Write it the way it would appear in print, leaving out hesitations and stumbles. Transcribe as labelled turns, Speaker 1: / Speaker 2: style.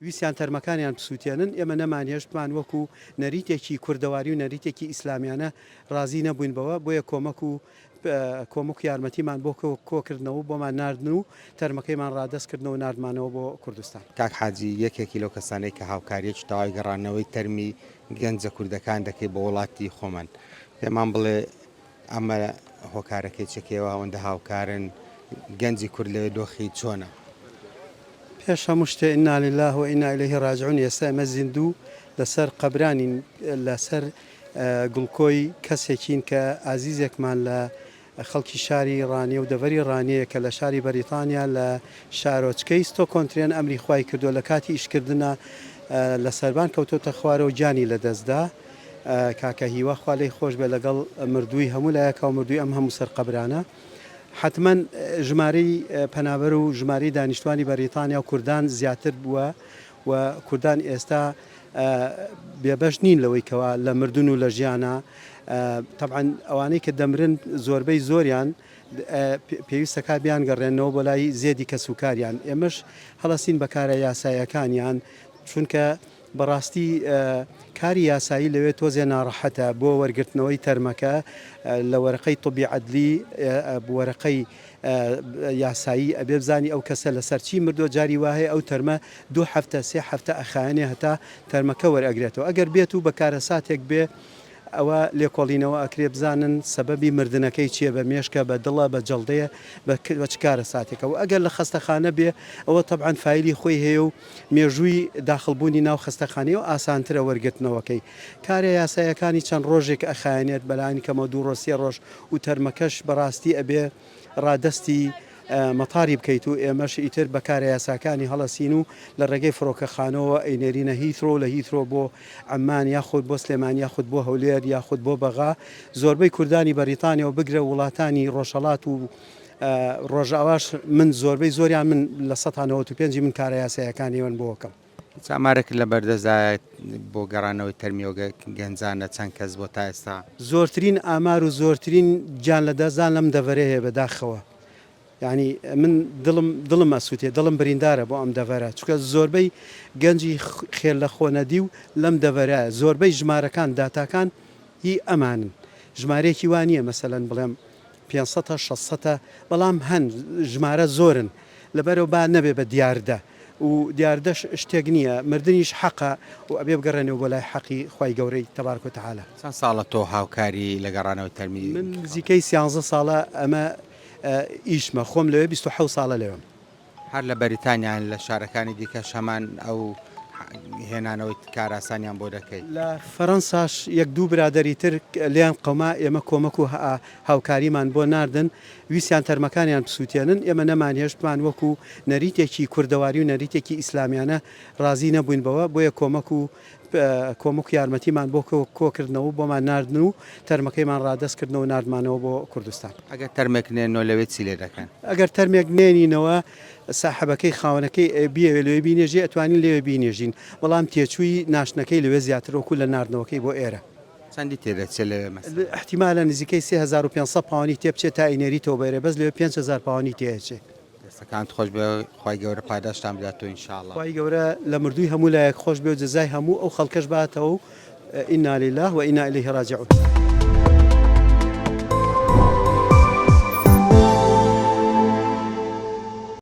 Speaker 1: ویسیان تەرمەکانیان بسووتێنن ئێمە نەمانهێشتمان وەکو نەریتێکی کوردەواری و نەریتێکی ئیسلامیانە ڕازی نەبووین بەوە بۆیە کۆمەک یارمەتیمان بۆ کۆکردنەوە بۆمان ناردن و تەرمەکەیمان ڕادەستکردنەوە ناردمانەوە بۆ کوردستان.
Speaker 2: کاک حاجی یەکێکی لەو کەسانەی کە هاوکاریەکی تەواوی گەڕانەوەی تەرمی گەنجە کوردەکان دەکەی بە وڵاتی خۆمان پێمان بڵێ ئەمە هۆکارەکەی چەکەوە ئەوەندە هاوکارن گەنجی کورد لەوێ دۆخی چۆنە؟
Speaker 1: پێش هەموو شتێ ئینا لیلاه و ئینا ئیلەیهی ڕاجعون ئێستا ئێمە زیندوو لەسەر قەبرانین لەسەر گوڵکۆی کەسێکین کە ئازیزێکمان لە خەڵکی شاری ڕانیە و دەڤەری ڕانیەیە کە لە شاری بەریتانیا لە شارۆچکەی ستۆکۆنترێن ئەمری خوای کردووە لە کاتی ئیشکردنە لە سەربان کەوتۆتە خوارەوە جانی لەدەستدا کاکە هیوا خوا لێی خۆش بێ لەگەڵ مردووی هەموو لایەکە و مردووی ئەم هەموو سەرقەبرانە. حتمما ژمارەی پەنابەر و ژمارەی دانیشتوانی بەریتانیا و کوردان زیاتر بووە و کوردان ئێستا بێبەش نین لەوەی کەوا لە مردن و لە ژیانە طبعاً ئەوانەی کە دەمرن زۆربەی زۆریان پێویستەکە بیان گەڕێنەوە بۆ لای زێدی کەسوکاریان ئێمەش هەڵەسین بەکارە یاسایەکانیان چونکە بەڕاستی کاری یاسایی لەوێت تۆزێ ناڕەحەتە بۆ وەرگرتنەوەی تەرمەکە لە وەرەقەی طبی عەدلی وەرەقەی یاسایی ئەبێ بزانی ئەو کەسە لە سەرچی مردۆ جاری وهەیە ئەو تەرمە 2 هەفتە 3 هەفتە ئەخایەنێ هەتا تەرمەکە وەرئەگرێتەوە ئەگەر بێت و بەکارە ساتێک بێ ئەوە لێکۆڵینەوە ئەکرێ بزانن سەبەبی مردنەکەی چییە بە مێشکە بە دڵە بە جەڵدەیە بە چکارە ساتێکەوە ئەگەر لە خەستەخانە بێ ئەوە تەبعاً فایلی خۆی هەیە و مێژووی داخڵبوونی ناو خەستەخانەی و ئاسانترە وەرگرتنەوەکەی کارە یاسایەکانی چەند ڕۆژێک ئەخایەنێت بەلایانی کەمە 2 ڕۆژ 3 ڕۆژ و تەرمەکەش بەڕاستی ئەبێ ڕادەستی مەتاری بکەیت و ئێمەش ئیتر بەکارە یاساکانی هەڵەسین و لە ڕێگەی فڕۆکەخانەوە ئەینێرینە هیترۆ لە هیترۆ بۆ عەمان یاخود بۆ سلێمان یاخود بۆ هەولێر یاخود بۆ بەغا زۆربەی کوردانی بەریتانیا و بگرە وڵاتانی ڕۆژهەڵات و ڕۆژئاواش من زۆربەی زۆریان من لە 195 من کارە یاسایەکانیوەن بۆکەم.
Speaker 2: چامارێک لە بەردەزایەت بۆ گەڕانەوەی تەرمیۆگە گەنجانە چەند کەس بۆ تا ئێستا؟
Speaker 1: زۆرترین ئامار و زۆرترین گیان لە دەستدان لەم دەڤەرە هەیە بەداخەوە. یعنی من دڵم ئەسووتێ دڵم بریندارە بۆ ئەم دەڤەرە چونکە زۆربەی گەنجی خێر لە خۆنەدی و لەم دەڤەرە زۆربەی ژمارەکان داتاکان هی ئەمانن ژمارەیەکی وانە مەسەلەن بڵێم 500 600 بەڵام هەن ژمارە زۆرن لەبەرەوە با نەبێ بە دیاردە و دیاردەش شتێک نییە مردنیش حەقە و ئەبێ بگەڕێنەوە بۆ لای حەقی خوای گەورەی تەبارەک و تەعالە.
Speaker 2: چەند ساڵە تۆ هاوکاری لە گەڕانەوەی تەرمی؟
Speaker 1: من نزیکەی 13 ساڵە ئەمە ئیشمە خۆم لەوێ 27 ساڵە لەوێم.
Speaker 2: هەر لە بەریتانیان لە شارەکانی دیکە شەمان ئەو هێنانەوەی کاراسانیان بۆ دەکەیت؟
Speaker 1: لە فەڕەنساش 1-2 برادەری تر لیان قەوما ئێمە کۆمەک و هاوکاریمان بۆ ناردن ویسیان تەرمەکانیان بسووتێنن ئێمە نەمانهێشتمان وەکو نەریتێکی کوردەواری و نەریتێکی ئیسلامیانە ڕازی نەبووین بەوە بۆیە کۆمەک یارمەتیمان بۆ کۆکردنەوە بۆمان ناردن و تەرمەکەیمان ڕادەستکردنەوە ناردمانەوە بۆ کوردستان.
Speaker 2: ئەگەر تەرمێک نێنەوە لەوێ چی لێ دەکەن؟
Speaker 1: ئەگەر تەرمێک نێنینەوە ساحەبەکەی خاوەنەکەی بیاوێ لەوێ بینێژی ئەتوانین لەوێ بینێژین بەڵام تێچووی ناشنەکەی لەوێ زیاتر وەکو لە ناردنەوەکەی بۆ ئێرە.
Speaker 2: چەندی تێدەچێت لەوێ مەسەلەن؟
Speaker 1: احتیمالە نزیکەی 3500 پاوانی تێبچێت تا ئینێریتەوە بەێرە بەس لەوێ 5000 پاوانی تێچێت.
Speaker 2: دەستەکانت خۆش بێ خوای گەورە پاداشتان بداتەوە ئینشاءڵڵا.
Speaker 1: خوای گەورە لە مردووی هەموو لایەک خۆش بێ و جەزای هەموو ئەو خەڵکەش باتەوە و ئینا لیلاه و ئینا ئیلەیهی ڕاجعون.